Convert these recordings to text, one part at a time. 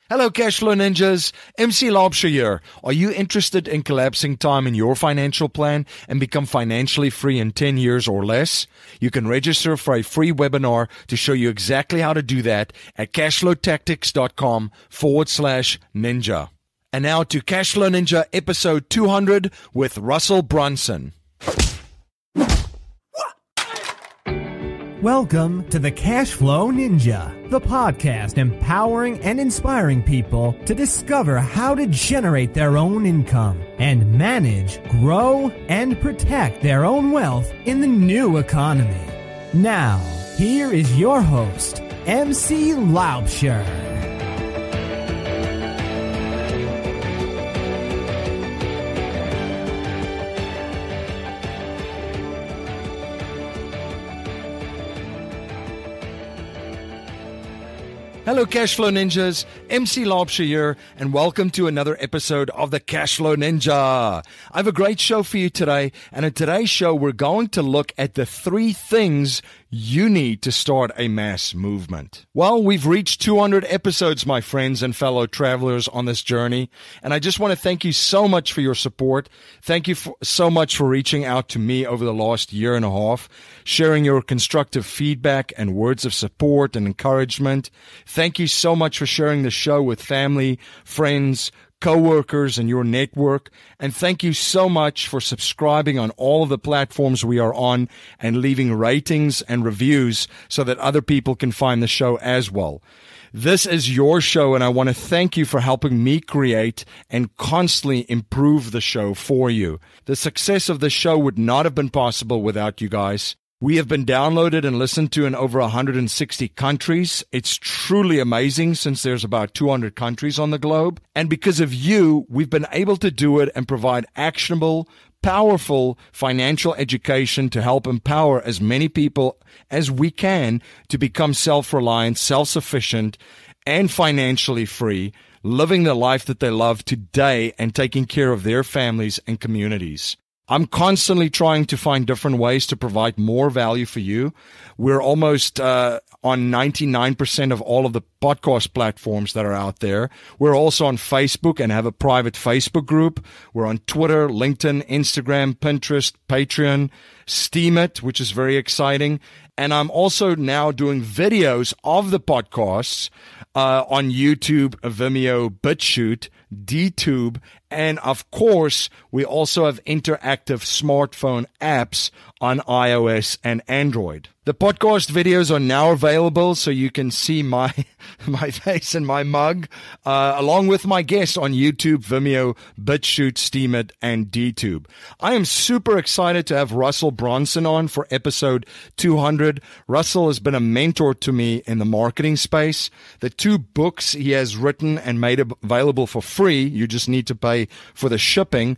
Hello, Cashflow Ninjas. MC Laubscher here. Are you interested in collapsing time in your financial plan and become financially free in 10 years or less? You can register for a free webinar to show you exactly how to do that at cashflowtactics.com/ninja. And now to Cashflow Ninja episode 200 with Russell Brunson. Welcome to the Cashflow Ninja, the podcast empowering and inspiring people to discover how to generate their own income and manage, grow, and protect their own wealth in the new economy. Now, here is your host, MC Laubscher. Hello, Cashflow Ninjas. MC Laubscher here, and welcome to another episode of the Cashflow Ninja. I have a great show for you today, and in today's show, we're going to look at the 3 things you need to start a mass movement. Well, we've reached 200 episodes, my friends and fellow travelers on this journey, and I just want to thank you so much for your support. Thank you so much for reaching out to me over the last year and a half, sharing your constructive feedback and words of support and encouragement. Thank you so much for sharing the show with family, friends, co-workers, and your network. And thank you so much for subscribing on all of the platforms we are on and leaving ratings and reviews so that other people can find the show as well. This is your show, and I want to thank you for helping me create and constantly improve the show for you. The success of the show would not have been possible without you guys. We have been downloaded and listened to in over 160 countries. It's truly amazing since there's about 200 countries on the globe. And because of you, we've been able to do it and provide actionable, powerful financial education to help empower as many people as we can to become self-reliant, self-sufficient, and financially free, living the life that they love today and taking care of their families and communities. I'm constantly trying to find different ways to provide more value for you. We're almost on 99% of all of the podcast platforms that are out there. We're also on Facebook and have a private Facebook group. We're on Twitter, LinkedIn, Instagram, Pinterest, Patreon, Steemit, which is very exciting. And I'm also now doing videos of the podcasts on YouTube, Vimeo, BitChute, DTube, and of course, we also have interactive smartphone apps on iOS and Android. The podcast videos are now available, so you can see my face and my mug, along with my guests on YouTube, Vimeo, BitChute, Steemit, and DTube. I am super excited to have Russell Brunson on for episode 200. Russell has been a mentor to me in the marketing space. The 2 books he has written and made available for free, you just need to pay for the shipping,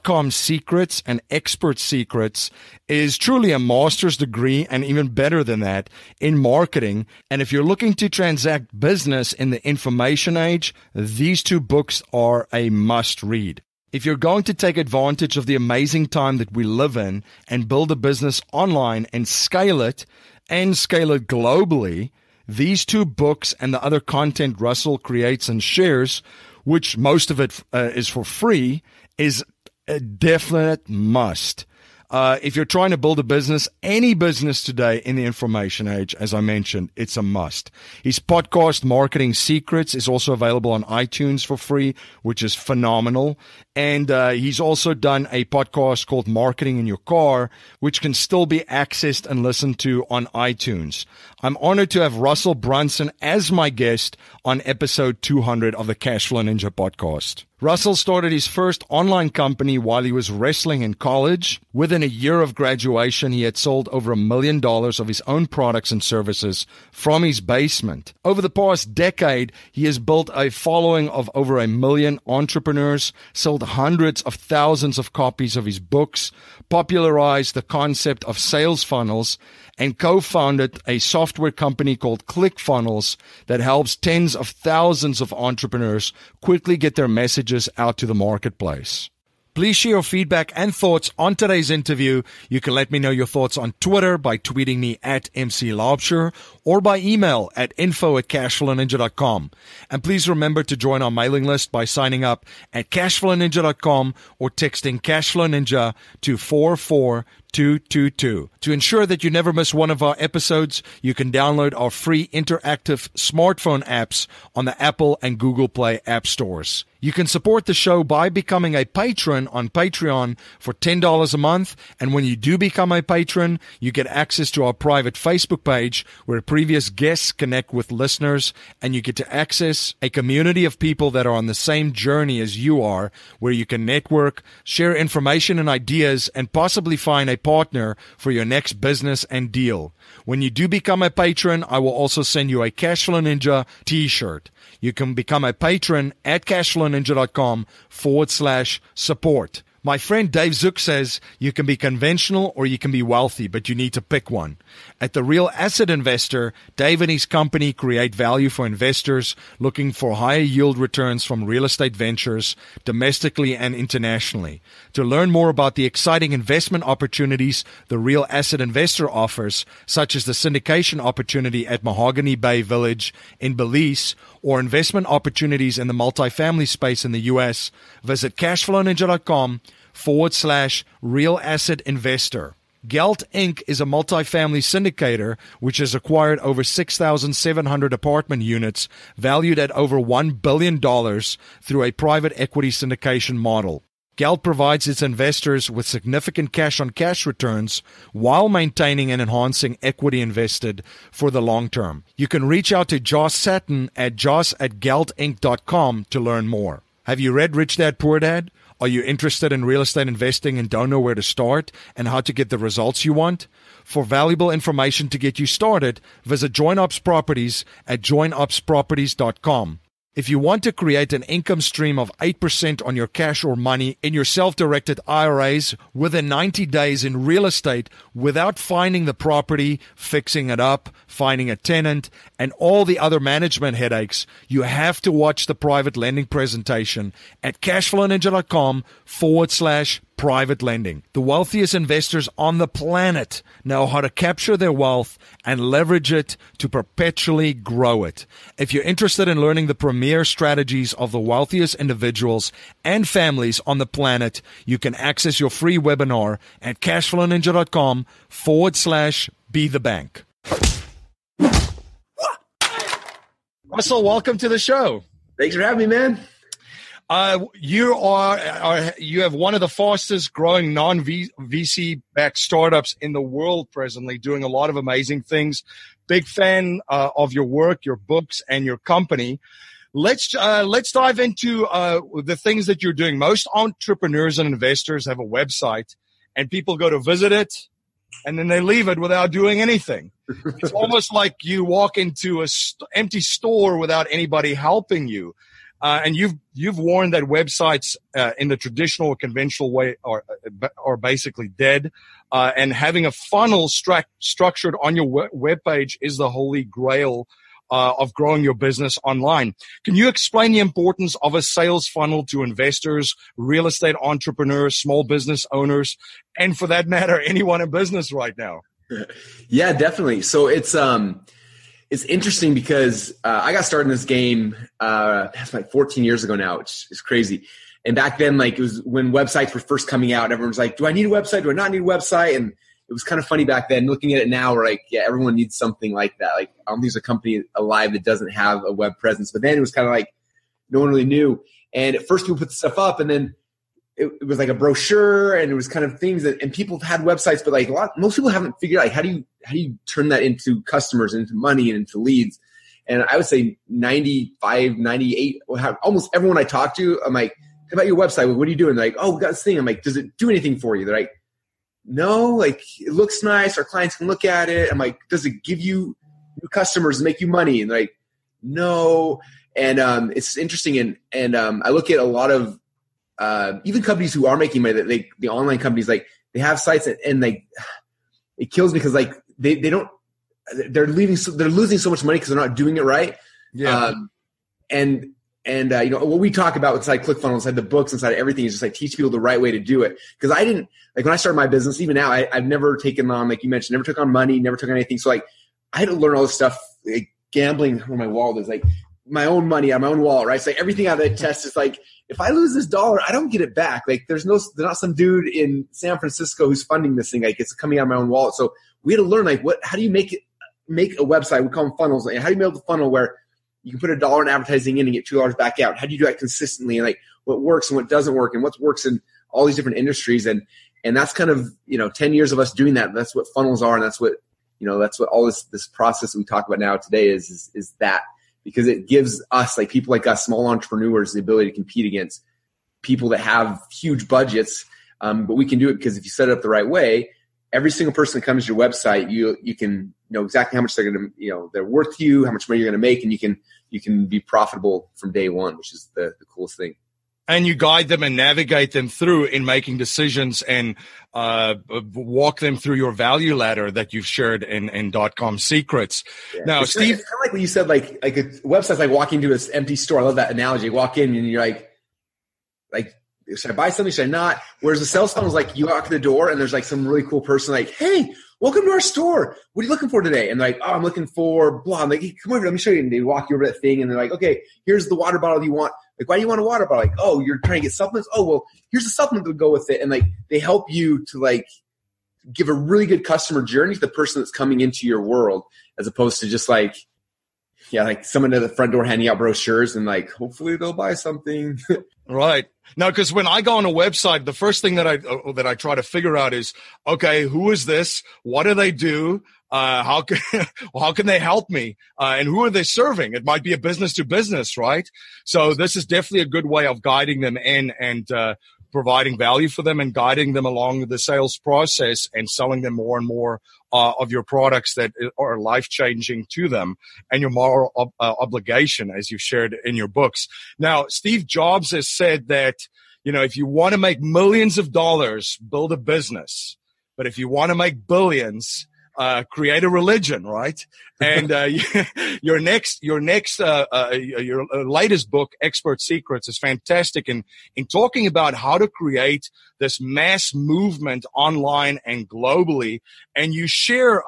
.com Secrets and Expert Secrets, is truly a master's degree and even better than that in marketing. And if you're looking to transact business in the information age, these 2 books are a must read. If you're going to take advantage of the amazing time that we live in and build a business online and scale it globally, these 2 books and the other content Russell creates and shares, which most of it is for free, is a definite must. If you're trying to build a business, any business today in the information age, as I mentioned, it's a must. His podcast, Marketing Secrets, is also available on iTunes for free, which is phenomenal. And he's also done a podcast called Marketing in Your Car, which can still be accessed and listened to on iTunes. I'm honored to have Russell Brunson as my guest on episode 200 of the Cashflow Ninja podcast. Russell started his first online company while he was wrestling in college. Within a year of graduation, he had sold over $1 million of his own products and services from his basement. Over the past decade, he has built a following of over 1 million entrepreneurs, sold hundreds of thousands of copies of his books, popularized the concept of sales funnels, and co-founded a software company called ClickFunnels that helps tens of thousands of entrepreneurs quickly get their messages out to the marketplace. Please share your feedback and thoughts on today's interview. You can let me know your thoughts on Twitter by tweeting me at MC Laubscher or by email at info@cashflowninja.com. And please remember to join our mailing list by signing up at cashflowninja.com or texting Cashflow Ninja to 44222. To ensure that you never miss one of our episodes, you can download our free interactive smartphone apps on the Apple and Google Play app stores. You can support the show by becoming a patron on Patreon for $10 a month. And when you do become a patron, you get access to our private Facebook page where previous guests connect with listeners, and you get to access a community of people that are on the same journey as you are, where you can network, share information and ideas, and possibly find a partner for your next business and deal. When you do become a patron, I will also send you a Cashflow Ninja t-shirt. You can become a patron at cashflowninja.com/support. My friend Dave Zook says you can be conventional or you can be wealthy, but you need to pick one. At The Real Asset Investor, Dave and his company create value for investors looking for higher yield returns from real estate ventures domestically and internationally. To learn more about the exciting investment opportunities The Real Asset Investor offers, such as the syndication opportunity at Mahogany Bay Village in Belize, or investment opportunities in the multifamily space in the U.S., visit cashflowninja.com/real asset investor. Gelt Inc. is a multifamily syndicator which has acquired over 6,700 apartment units valued at over $1 billion through a private equity syndication model. Gelt provides its investors with significant cash-on-cash returns while maintaining and enhancing equity invested for the long term. You can reach out to Josh Satin at josh@geltinc.com to learn more. Have you read Rich Dad Poor Dad? Are you interested in real estate investing and don't know where to start and how to get the results you want? For valuable information to get you started, visit JoinOps Properties at joinopsproperties.com. If you want to create an income stream of 8% on your cash or money in your self-directed IRAs within 90 days in real estate without finding the property, fixing it up, finding a tenant, and all the other management headaches, you have to watch the private lending presentation at cashflowninja.com/private lending. The wealthiest investors on the planet know how to capture their wealth and leverage it to perpetually grow it. If you're interested in learning the premier strategies of the wealthiest individuals and families on the planet, you can access your free webinar at cashflowninja.com/be-the-bank. Russell, welcome to the show. Thanks for having me, man. You have one of the fastest growing non-VC backed startups in the world presently, doing a lot of amazing things. Big fan of your work, your books, and your company. Let's dive into the things that you're doing. Most entrepreneurs and investors have a website, and people go to visit it, and then they leave it without doing anything. It's almost like you walk into an empty store without anybody helping you. And you've warned that websites in the traditional or conventional way are basically dead, and having a funnel structured on your web page is the holy grail of growing your business online. Can you explain the importance of a sales funnel to investors, real estate entrepreneurs, small business owners, and for that matter, anyone in business right now? Yeah, definitely. So it's interesting because I got started in this game that's like 14 years ago now, which is crazy. And back then, like, it was when websites were first coming out. Everyone was like, do I need a website? Do I not need a website? And it was kind of funny back then. Looking at it now, we're like, yeah, everyone needs something like that. Like, I don't think there's a company alive that doesn't have a web presence. But then it was kind of like no one really knew. And at first people put stuff up, and then it was like a brochure, and it was kind of things that, and people have had websites, but like most people haven't figured out, like, how do you turn that into customers, into money, and into leads? And I would say 95, 98, almost everyone I talk to, I'm like, how about your website? What are you doing? They're like, oh, we got this thing. I'm like, does it do anything for you? They're like, no, like, it looks nice. Our clients can look at it. I'm like, does it give you new customers and make you money? And they're like, no. And it's interesting. And I look at a lot of even companies who are making money, the online companies, like, they have sites and like, it kills me because like they're losing so much money because they're not doing it right. Yeah. And what we talk about inside ClickFunnels, inside the books, inside everything is just like teach people the right way to do it. Because I didn't, like when I started my business, even now, I've never taken on, like you mentioned, never took on money, never took on anything. So like I had to learn all this stuff, like gambling where my wallet is, like my own money on my own wallet, right? So like everything out of that test is like, if I lose this $1, I don't get it back. Like there's not some dude in San Francisco who's funding this thing. Like it's coming out of my own wallet. So we had to learn like how do you make a website? We call them funnels. Like, how do you build a funnel where you can put $1 in advertising in and get $2 back out? How do you do that consistently? And like what works and what doesn't work and what works in all these different industries. And that's kind of, 10 years of us doing that. That's what funnels are. And that's what all this process that we talk about now today is that, because it gives us, like people like us, small entrepreneurs, the ability to compete against people that have huge budgets. But we can do it because if you set it up the right way, every single person that comes to your website, you can know exactly how much they're going to, they're worth to you, how much money you're going to make, and you can be profitable from day one, which is the coolest thing. And you guide them and navigate them through in making decisions and walk them through your value ladder that you've shared in .com Secrets. Yeah. Now, it's Steve, kind of like what you said, like a website's like walking into an empty store. I love that analogy. You walk in and you're like, should I buy something? Should I not? Whereas the sales funnel is like you walk in the door and there's like some really cool person like, hey, welcome to our store. What are you looking for today? And they're like, oh, I'm looking for blah. I'm like, hey, come over, let me show you. And they walk you over that thing and they're like, okay, here's the water bottle you want. Like, why do you want a water bottle? Like, oh, you're trying to get supplements? Oh, well, here's a supplement that would go with it. And like, they help you to like give a really good customer journey to the person that's coming into your world, as opposed to just like, like someone at the front door handing out brochures and like, hopefully they'll buy something. Right. Now, because when I go on a website, the first thing that I try to figure out is, okay, who is this? What do they do? How can they help me? And who are they serving? It might be a business to business, right? So this is definitely a good way of guiding them in and providing value for them and guiding them along the sales process and selling them more and more of your products that are life-changing to them and your moral obligation, as you've shared in your books. Now, Steve Jobs has said that, if you want to make millions of dollars, build a business. But if you want to make billions, create a religion, right? And your latest book, Expert Secrets, is fantastic in talking about how to create this mass movement online and globally. And you share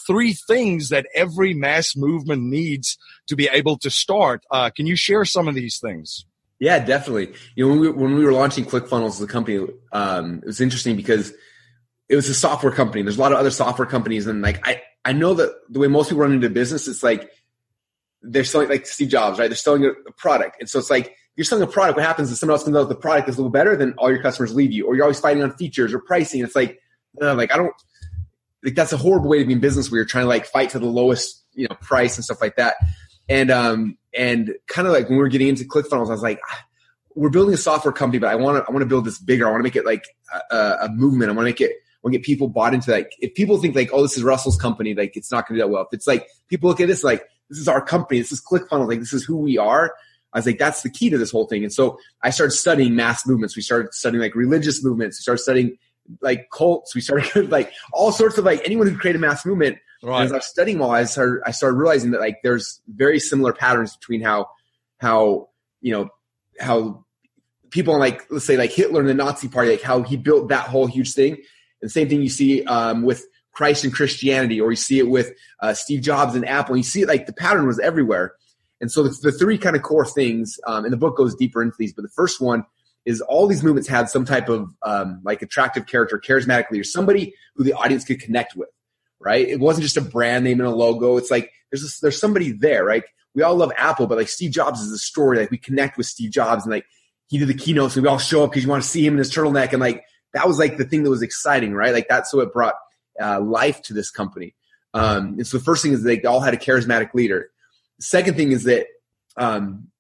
3 things that every mass movement needs to be able to start. Can you share some of these things? Yeah, definitely. When we were launching ClickFunnels as a company, it was interesting because it was a software company. There's a lot of other software companies. And like, I know that the way most people run into business, it's like they're selling, like Steve Jobs, right? They're selling a product. And so it's like, you're selling a product. What happens is someone else comes out with the product is a little better, then all your customers leave you, or you're always fighting on features or pricing. It's like, that's a horrible way to be in business where you're trying to like fight to the lowest, price and stuff like that. And kind of like when we were getting into ClickFunnels, I was like, we're building a software company, but I want to build this bigger. I want to make it like a movement. I want to get people bought into like, if people think like, oh, this is Russell's company, like it's not going to do that well. If it's like, people look at this like, this is our company, this is ClickFunnels, like this is who we are. I was like, that's the key to this whole thing. And so I started studying mass movements. We started studying like religious movements. We started studying like cults. We started like all sorts of like anyone who created a mass movement. Right. And as I was studying them all, I started realizing that like there's very similar patterns between how people on like, let's say like Hitler and the Nazi party, like how he built that whole huge thing. And the same thing you see with Christ and Christianity, or you see it with Steve Jobs and Apple. You see it like the pattern was everywhere. And so the 3 kind of core things, and the book goes deeper into these, but the first one is all these movements had some type of like attractive character, charismatic leader, somebody who the audience could connect with, right? It wasn't just a brand name and a logo. It's like there's somebody there, right? We all love Apple, but like Steve Jobs is a story. Like we connect with Steve Jobs, and like he did the keynotes, and we all show up because you want to see him in his turtleneck, and like that was like the thing that was exciting, right? Like that's what brought life to this company. And so the first thing is they all had a charismatic leader. The second thing is that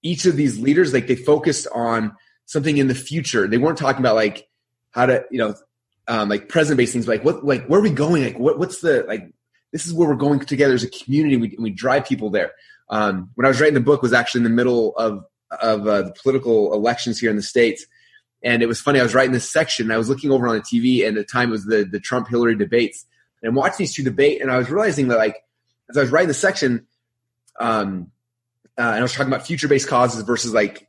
each of these leaders, like they focused on something in the future. They weren't talking about like how to, like present-based things, like what, like where are we going? Like what's the, like, this is where we're going together as a community. We drive people there. When I was writing the book was actually in the middle of the political elections here in the States. And it was funny. I was writing this section and I was looking over on the TV, and at the time it was the Trump-Hillary debates. And I'm watching these 2 debate, and I was realizing that like, as I was writing the section, and I was talking about future-based causes versus like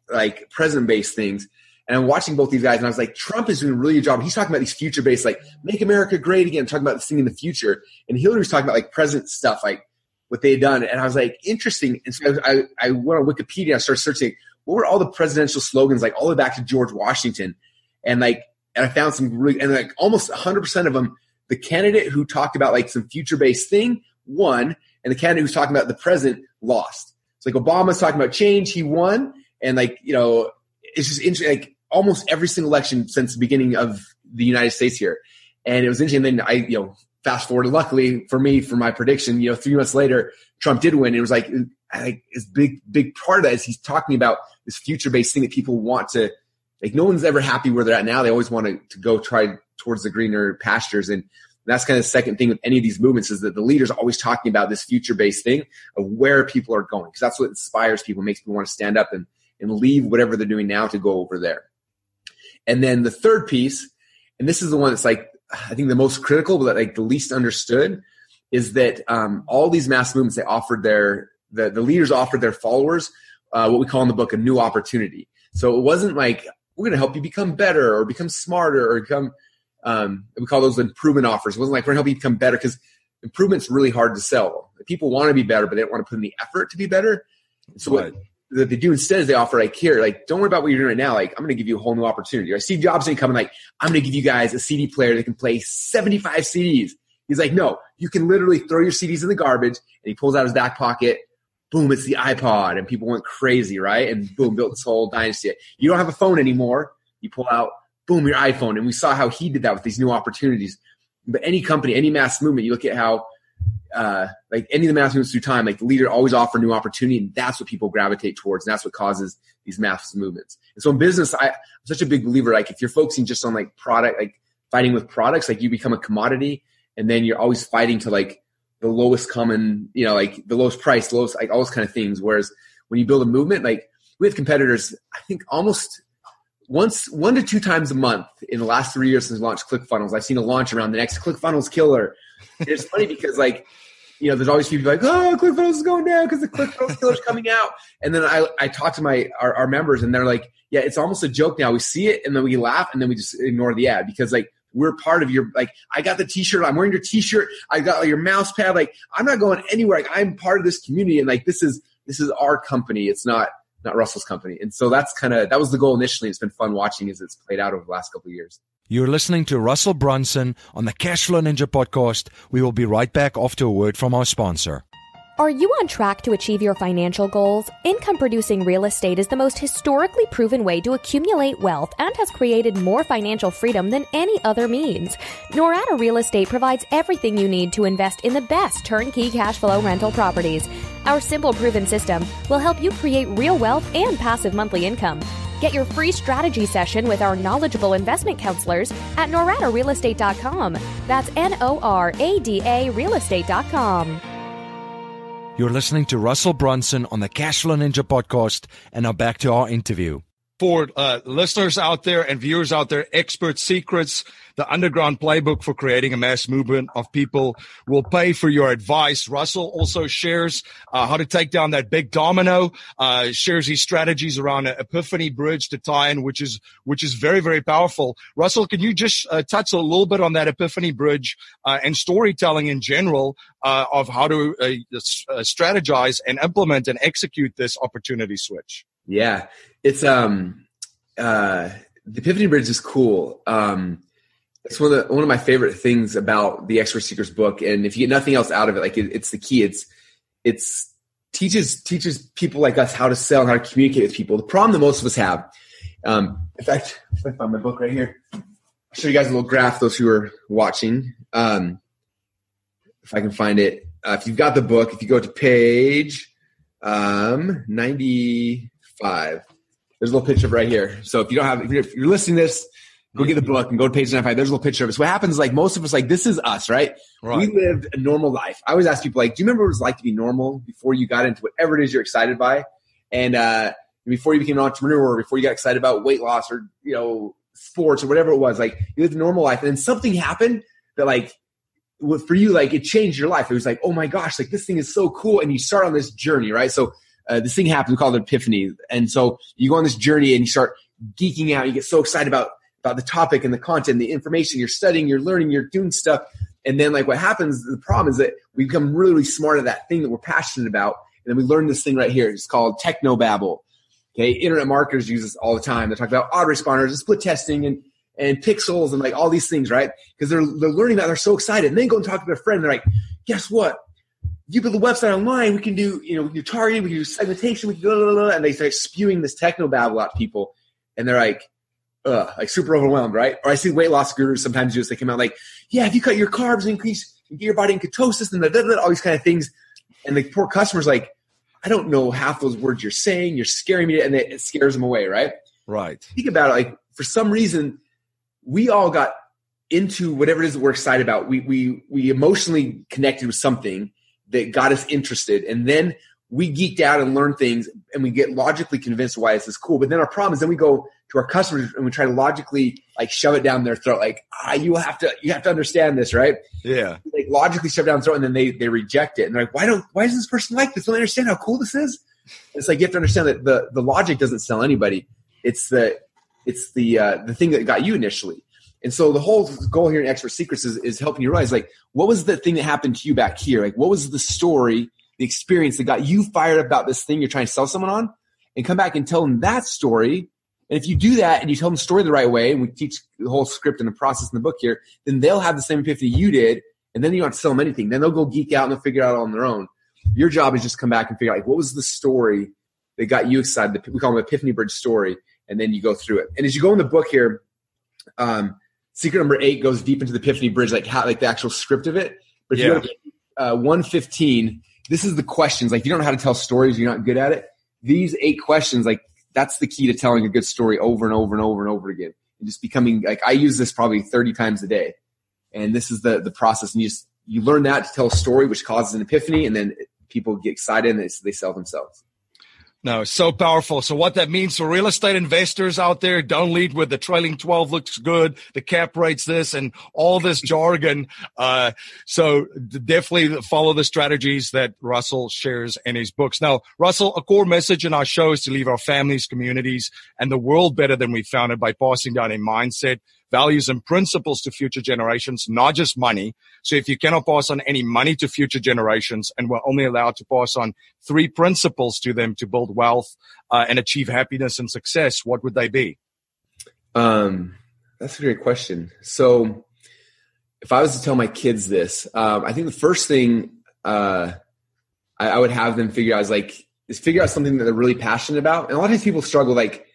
present-based things. And I'm watching both these guys, and I was like, Trump is doing a really good job. He's talking about these future-based, like, make America great again, talking about this thing in the future. And Hillary was talking about like present stuff, like what they had done. And I was like, interesting. And so I went on Wikipedia, I started searching, what were all the presidential slogans, like all the way back to George Washington. And I found some really, and like almost 100% of them, the candidate who talked about like some future-based thing won, and the candidate who's talking about the present lost. It's like Obama's talking about change, he won. And like, it's just interesting, like almost every single election since the beginning of the United States here. And it was interesting. And then I, fast forward, luckily for me, for my prediction, 3 months later, Trump did win. It was like his big part of that is he's talking about this future-based thing that people want to, like, no one's ever happy where they're at now. They always want to go try towards the greener pastures. And that's kind of the second thing with any of these movements is that the leaders are always talking about this future-based thing of where people are going. Because that's what inspires people, makes people want to stand up and leave whatever they're doing now to go over there. And then the third piece, and this is the one that's like, I think the most critical, but like the least understood, is that all these mass movements, they offered the leaders offered their followers what we call in the book a new opportunity. So it wasn't like, we're going to help you become better or become smarter or become, we call those improvement offers. It wasn't like, we're going to help you become better, because improvement's really hard to sell. People want to be better, but they don't want to put in the effort to be better. So what they do instead is they offer like, here, like, don't worry about what you're doing right now. Like, I'm going to give you a whole new opportunity. Right? Steve Jobs didn't come and like, I'm going to give you guys a CD player that can play 75 CDs. He's like, no, you can literally throw your CDs in the garbage. And he pulls out his back pocket. Boom, it's the iPod. And people went crazy, right? And boom, built this whole dynasty. You don't have a phone anymore. You pull out, boom, your iPhone. And we saw how he did that with these new opportunities. But any company, any mass movement, you look at how, like any of the mass movements through time, like the leader always offer new opportunity, and that's what people gravitate towards, and that's what causes these mass movements. And so in business, I'm such a big believer, like if you're focusing just on like product, like fighting with products, like you become a commodity, and then you're always fighting to like the lowest common, like the lowest price, lowest, like all those kind of things. Whereas when you build a movement, like we have competitors, I think almost 1 to 2 times a month in the last 3 years since we launched ClickFunnels, I've seen a launch around the next ClickFunnels killer. And it's funny because like, there's always people like, oh, ClickFunnels is going down because the ClickFunnels killer is coming out. And then I talk to our members, and they're like, yeah, it's almost a joke now. We see it, and then we laugh, and then we just ignore the ad because like we're part of your, like, I got the T-shirt, I'm wearing your T-shirt, I got like, your mouse pad, like I'm not going anywhere. Like I'm part of this community, and like this is our company. It's not Russell's company. And so that was the goal initially. It's been fun watching as it's played out over the last couple of years. You're listening to Russell Brunson on the Cashflow Ninja podcast. We will be right back after a word from our sponsor. Are you on track to achieve your financial goals? Income-producing real estate is the most historically proven way to accumulate wealth and has created more financial freedom than any other means. Norada Real Estate provides everything you need to invest in the best turnkey cash flow rental properties. Our simple, proven system will help you create real wealth and passive monthly income. Get your free strategy session with our knowledgeable investment counselors at noradarealestate.com. That's NORADA realestate.com. You're listening to Russell Brunson on the Cashflow Ninja podcast, and now back to our interview. For listeners out there and viewers out there, Expert Secrets, the underground playbook for creating a mass movement of people, will pay for your advice. Russell also shares how to take down that big domino, shares his strategies around an Epiphany bridge to tie in, which is very, very powerful. Russell, can you just touch a little bit on that Epiphany bridge and storytelling in general of how to strategize and implement and execute this opportunity switch? Yeah, it's the Epiphany bridge is cool. It's one of my favorite things about the Expert Secrets book. And if you get nothing else out of it, like it's the key. It's teaches people like us how to sell and how to communicate with people. The problem that most of us have, in fact, if I find my book right here, I'll show you guys a little graph, those who are watching. If I can find it, if you've got the book, if you go to page 95, there's a little picture right here. So if you're listening to this, go get the book and go to page 95. There's a little picture of it. So what happens is like most of us, like this is us, right? We lived a normal life. I always ask people like, do you remember what it was like to be normal before you got into whatever it is you're excited by? And before you became an entrepreneur, or before you got excited about weight loss or, sports or whatever it was, like you lived a normal life. And then something happened that like, for you, like it changed your life. It was like, oh my gosh, like this thing is so cool. And you start on this journey, right? So this thing happens, we call it Epiphany. And so you go on this journey and you start geeking out. You get so excited about the topic and the content, the information you're studying, you're learning, you're doing stuff. And then like what happens, the problem is that we become really, really smart at that thing that we're passionate about. And then we learn this thing right here. It's called technobabble. Okay. Internet marketers use this all the time. They talk about autoresponders and split testing and pixels and like all these things, right? Because they're learning that, they're so excited. And then go and talk to their friend. They're like, guess what? You build a website online, we can do, we can do targeting, we can do segmentation, we can blah, blah, blah, and they start spewing this technobabble at people. And they're like super overwhelmed, right? Or I see weight loss gurus sometimes do this. They come out like, yeah, if you cut your carbs, increase, you get your body in ketosis and all these kind of things. And the poor customer's like, I don't know half those words you're saying. You're scaring me. And it scares them away, right? Right. Think about it. Like for some reason, we all got into whatever it is that we're excited about. We emotionally connected with something that got us interested. And then we geeked out and learned things and we get logically convinced why this is cool. But then our problem is then we go to our customers and we try to logically like shove it down their throat. Like, you have to understand this, right? Yeah. Like logically shove it down their throat and then they reject it. And they're like, why does this person like this? Don't they understand how cool this is? It's like, you have to understand that the logic doesn't sell anybody. It's the thing that got you initially. And so the whole goal here in Expert Secrets is helping you realize, like, what was the thing that happened to you back here? Like, what was the story, the experience that got you fired up about this thing you're trying to sell someone on? And come back and tell them that story. And if you do that and you tell them the story the right way, and we teach the whole script and the process in the book here, then they'll have the same epiphany you did, and then you don't have to sell them anything. Then they'll go geek out and they'll figure it out on their own. Your job is just come back and figure out, like, what was the story that got you excited? We call them Epiphany Bridge story, and then you go through it. And as you go in the book here, secret number 8 goes deep into the Epiphany Bridge, like the actual script of it. But if you go to 115, this is the questions. Like, if you don't know how to tell stories, you're not good at it. These 8 questions, like, that's the key to telling a good story over and over and over and over again. And just becoming, like, I use this probably 30 times a day. And this is the process. And you learn that to tell a story, which causes an epiphany, and then people get excited and they sell themselves. No, it's so powerful. So what that means for real estate investors out there, don't lead with the trailing 12 looks good, the cap rates this, and all this jargon. So definitely follow the strategies that Russell shares in his books. Now, Russell, a core message in our show is to leave our families, communities, and the world better than we found it by passing down a mindset, values, and principles to future generations, not just money. So if you cannot pass on any money to future generations and we're only allowed to pass on 3 principles to them to build wealth and achieve happiness and success, what would they be? That's a great question. So if I was to tell my kids this, I think the first thing I would have them figure out is figure out something that they're really passionate about. And a lot of times people struggle, like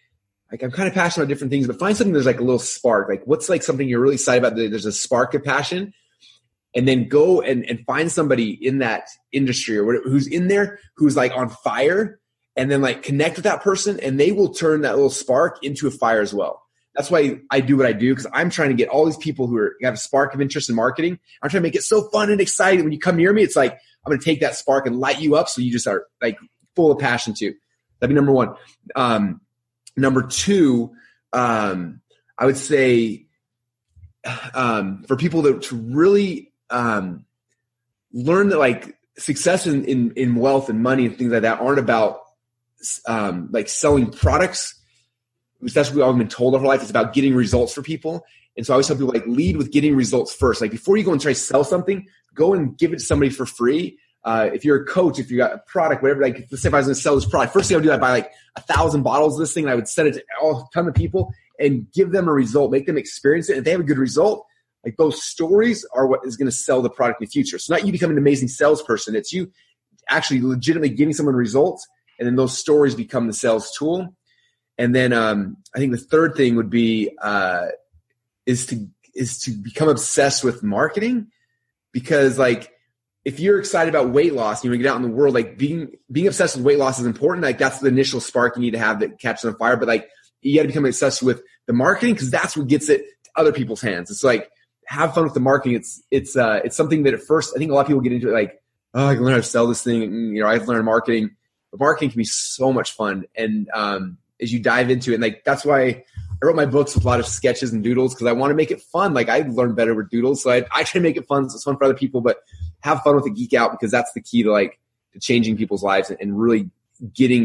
I'm kind of passionate about different things, but find something there's like a little spark. Like, what's like something you're really excited about? There's a spark of passion. And then go and find somebody in that industry or whatever, who's in there, who's like on fire, and then like connect with that person, and they will turn that little spark into a fire as well. That's why I do what I do, because I'm trying to get all these people who have a spark of interest in marketing. I'm trying to make it so fun and exciting. When you come near me, it's like, I'm going to take that spark and light you up so you just are like full of passion too. That'd be number 1. Number 2, I would say for people to really learn that like success in wealth and money and things like that aren't about like selling products, which that's what we've all been told our whole life. It's about getting results for people. And so I always tell people, like, lead with getting results first. Like, before you go and try to sell something, go and give it to somebody for free. If you're a coach, if you got a product, whatever, like, let's say if I was going to sell this product, first thing I would do, I'd buy like 1,000 bottles of this thing, and I would send it to a ton of people and give them a result, make them experience it. And if they have a good result, like, those stories are what is going to sell the product in the future. So not you becoming an amazing salesperson. It's you actually legitimately giving someone results, and then those stories become the sales tool. And then I think the third thing would be is to become obsessed with marketing, because like, if you're excited about weight loss, you want to get out in the world, like being obsessed with weight loss is important. Like, that's the initial spark you need to have that catches on fire. But like, you got to become obsessed with the marketing, because that's what gets it to other people's hands. It's like, have fun with the marketing. It's something that at first, I think a lot of people get into it like, oh, I can learn how to sell this thing. And, I have to learn marketing. But marketing can be so much fun. And as you dive into it, and like, that's why I wrote my books with a lot of sketches and doodles, because I want to make it fun. Like, I learn better with doodles. So I try to make it fun. So it's fun for other people, but have fun with the geek out, because that's the key to changing people's lives and really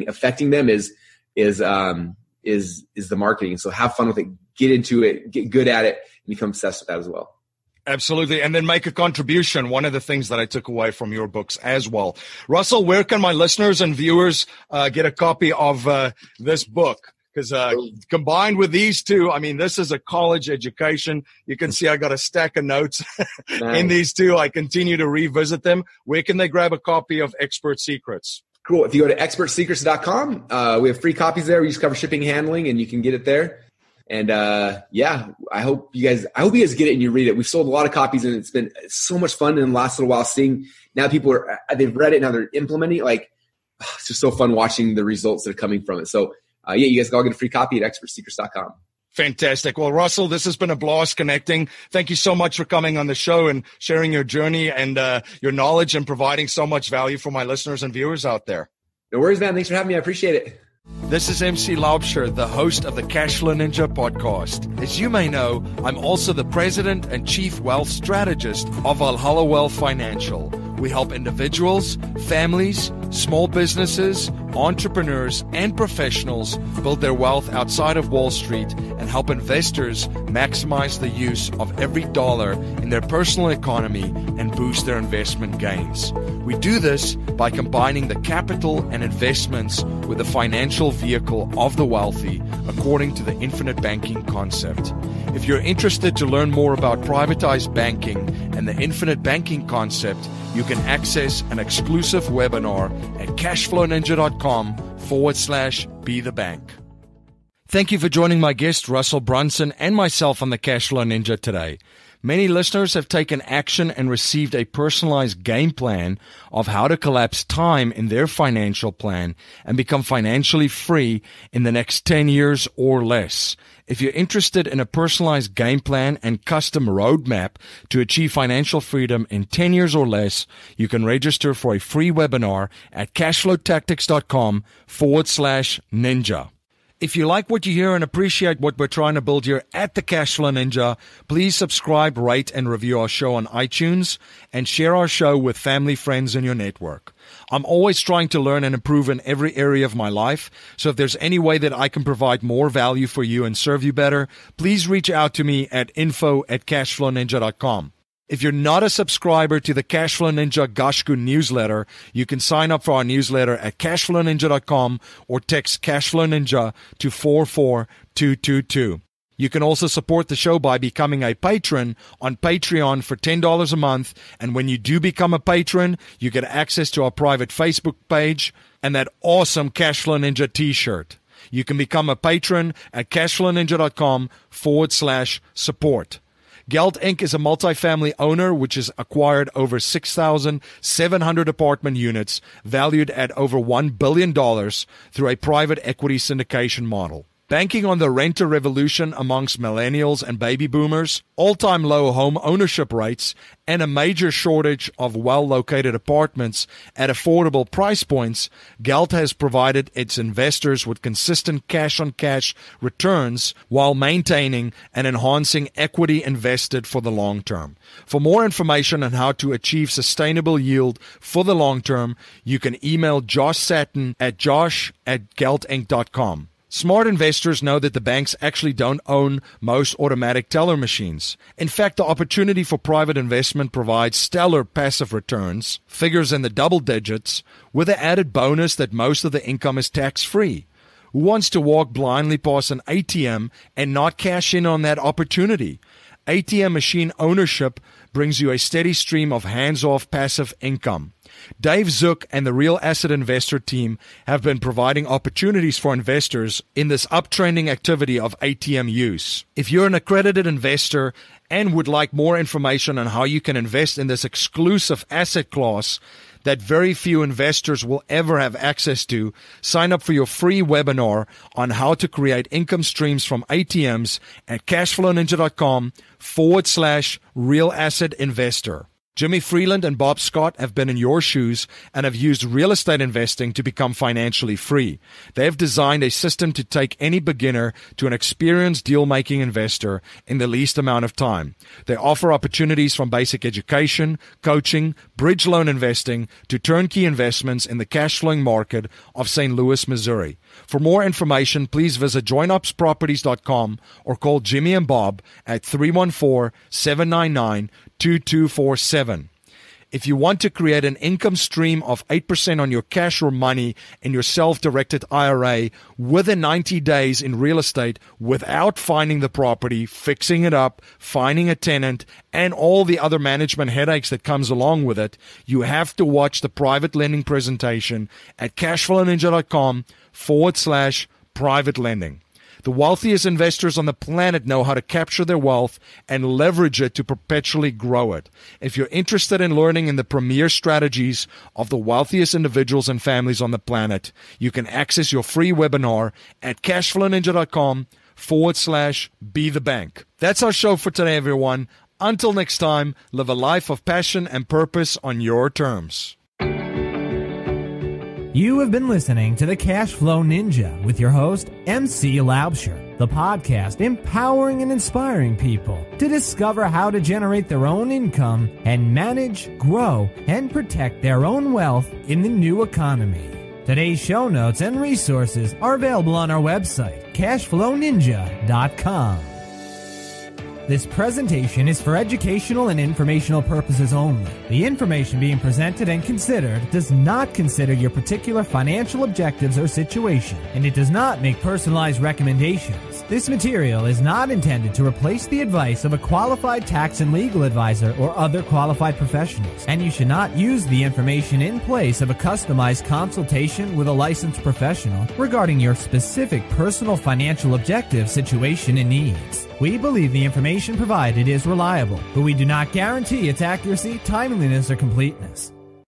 affecting them is the marketing. So have fun with it, get into it, get good at it, and become obsessed with that as well. Absolutely. And then make a contribution. One of the things that I took away from your books as well. Russell, where can my listeners and viewers get a copy of this book? Because combined with these two, I mean, this is a college education. You can see I got a stack of notes in these two. I continue to revisit them. Where can they grab a copy of Expert Secrets? Cool. If you go to expertsecrets.com, we have free copies there. We just cover shipping and handling, and you can get it there. And I hope you guys get it and you read it. We've sold a lot of copies, and it's been so much fun in the last little while seeing now they've read it, now they're implementing it. Like, it's just so fun watching the results that are coming from it. So you guys can all get a free copy at expertsecrets.com. Fantastic. Well, Russell, this has been a blast connecting. Thank you so much for coming on the show and sharing your journey and your knowledge and providing so much value for my listeners and viewers out there. No worries, man. Thanks for having me. I appreciate it. This is MC Laubscher, the host of the Cashflow Ninja podcast. As you may know, I'm also the president and chief wealth strategist of Valhalla Wealth Financial. We help individuals, families, small businesses, entrepreneurs, and professionals build their wealth outside of Wall Street and help investors maximize the use of every dollar in their personal economy and boost their investment gains. We do this by combining the capital and investments with the financial vehicle of the wealthy according to the infinite banking concept. If you're interested to learn more about privatized banking and the infinite banking concept, you can access an exclusive webinar at cashflowninja.com/be-the-bank. Thank you for joining my guest, Russell Brunson, and myself on the Cashflow Ninja today. Many listeners have taken action and received a personalized game plan of how to collapse time in their financial plan and become financially free in the next 10 years or less. If you're interested in a personalized game plan and custom roadmap to achieve financial freedom in 10 years or less, you can register for a free webinar at cashflowtactics.com/ninja. If you like what you hear and appreciate what we're trying to build here at the Cashflow Ninja, please subscribe, rate, and review our show on iTunes and share our show with family, friends, in your network. I'm always trying to learn and improve in every area of my life, so if there's any way that I can provide more value for you and serve you better, please reach out to me at info@cashflowninja.com. If you're not a subscriber to the Cashflow Ninja Gashku newsletter, you can sign up for our newsletter at cashflowninja.com or text Cashflow Ninja to 44222. You can also support the show by becoming a patron on Patreon for $10 a month. And when you do become a patron, you get access to our private Facebook page and that awesome Cashflow Ninja t-shirt. You can become a patron at cashflowninja.com/support. Geld Inc. is a multifamily owner which has acquired over 6,700 apartment units valued at over $1 billion through a private equity syndication model. Banking on the renter revolution amongst millennials and baby boomers, all-time low home ownership rates, and a major shortage of well-located apartments at affordable price points, Geld has provided its investors with consistent cash-on-cash returns while maintaining and enhancing equity invested for the long term. For more information on how to achieve sustainable yield for the long term, you can email Josh Satin at josh@geldinc.com. Smart investors know that the banks actually don't own most automatic teller machines. In fact, the opportunity for private investment provides stellar passive returns, figures in the double digits, with the added bonus that most of the income is tax-free. Who wants to walk blindly past an ATM and not cash in on that opportunity? ATM machine ownership brings you a steady stream of hands-off passive income. Dave Zook and the Real Asset Investor team have been providing opportunities for investors in this uptrending activity of ATM use. If you're an accredited investor and would like more information on how you can invest in this exclusive asset class that very few investors will ever have access to, sign up for your free webinar on how to create income streams from ATMs at cashflowninja.com/real asset investor. Jimmy Freeland and Bob Scott have been in your shoes and have used real estate investing to become financially free. They have designed a system to take any beginner to an experienced deal-making investor in the least amount of time. They offer opportunities from basic education, coaching, bridge loan investing, to turnkey investments in the cash-flowing market of St. Louis, Missouri. For more information, please visit joinupsproperties.com or call Jimmy and Bob at 314-799-2247. If you want to create an income stream of 8% on your cash or money in your self-directed IRA within 90 days in real estate without finding the property, fixing it up, finding a tenant, and all the other management headaches that comes along with it, you have to watch the private lending presentation at cashflowninja.com/private lending. The wealthiest investors on the planet know how to capture their wealth and leverage it to perpetually grow it. If you're interested in learning in the premier strategies of the wealthiest individuals and families on the planet, you can access your free webinar at cashflowninja.com/be the bank. That's our show for today, everyone. Until next time, live a life of passion and purpose on your terms. You have been listening to the Cashflow Ninja with your host, MC Laubscher, the podcast empowering and inspiring people to discover how to generate their own income and manage, grow, and protect their own wealth in the new economy. Today's show notes and resources are available on our website, cashflowninja.com. This presentation is for educational and informational purposes only. The information being presented and considered does not consider your particular financial objectives or situation, and it does not make personalized recommendations. This material is not intended to replace the advice of a qualified tax and legal advisor or other qualified professionals, and you should not use the information in place of a customized consultation with a licensed professional regarding your specific personal financial objective, situation, and needs. We believe the information provided is reliable, but we do not guarantee its accuracy, timeliness, or completeness.